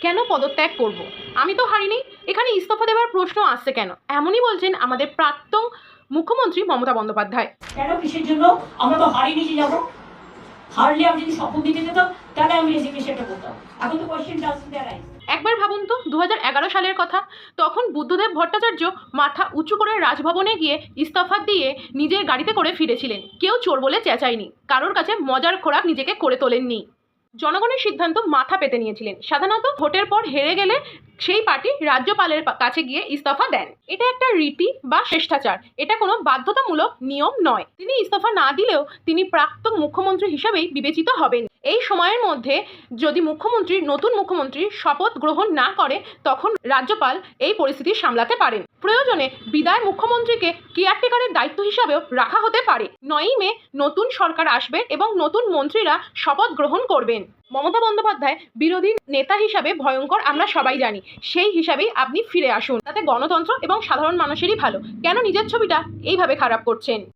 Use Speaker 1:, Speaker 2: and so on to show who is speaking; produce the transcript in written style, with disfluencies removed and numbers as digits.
Speaker 1: কেন পদত্যাগ করব? আমি তো হারিনি। এখানে ইস্তফা দেওয়ার প্রশ্ন আসছে কেন? এমনই বলছেন আমাদের প্রাক্তন মুখ্যমন্ত্রী মমতা বন্দ্যোপাধ্যায়।
Speaker 2: কেন, কিসের জন্য? আমরা তো হারিনি যে যাবো। হারলে আমি যদি শপথ দিতে যেতাম তাহলে আমি রেজিগনেশনটা করতাম। এখন তো কোয়েশ্চেন ডাজন্ট অ্যারাইজ।
Speaker 1: একবার ভাবুন তো 2011 সালের কথা। তখন বুদ্ধদেব ভট্টাচার্য মাথা উঁচু করে রাজভবনে গিয়ে ইস্তফা দিয়ে নিজের গাড়িতে করে ফিরেছিলেন। কেউ চোর বলে চেঁচায়নি, কারোর কাছে মজার খোরাক নিজেকে করে তোলেননি। জনগণের সিদ্ধান্ত মাথা পেতে নিয়েছিলেন। সাধারণত ভোটের পর হেরে গেলে সেই পার্টি রাজ্যপালের কাছে গিয়ে ইস্তফা দেন। এটা একটা রীতি বা শিষ্টাচার, এটা কোনো বাধ্যতামূলক নিয়ম নয়। তিনি ইস্তফা না দিলেও তিনি প্রাক্তন মুখ্যমন্ত্রী হিসাবেই বিবেচিত হবেন। এই সময়ের মধ্যে যদি নতুন মুখ্যমন্ত্রী শপথ গ্রহণ না করে, তখন রাজ্যপাল এই পরিস্থিতি সামলাতে পারেন। প্রয়োজনে বিদায় মুখ্যমন্ত্রীকে কেয়ারটেকারের দায়িত্ব হিসাবেও রাখা হতে পারে। 9ই মে নতুন সরকার আসবে এবং নতুন মন্ত্রীরা শপথ গ্রহণ করবেন। মমতা বন্দ্যোপাধ্যায় বিরোধী নেতা হিসাবে ভয়ঙ্কর আমরা সবাই জানি। সেই হিসাবেই আপনি ফিরে আসুন, তাতে গণতন্ত্র এবং সাধারণ মানুষেরই ভালো। কেন নিজের ছবিটা এইভাবে খারাপ করছেন?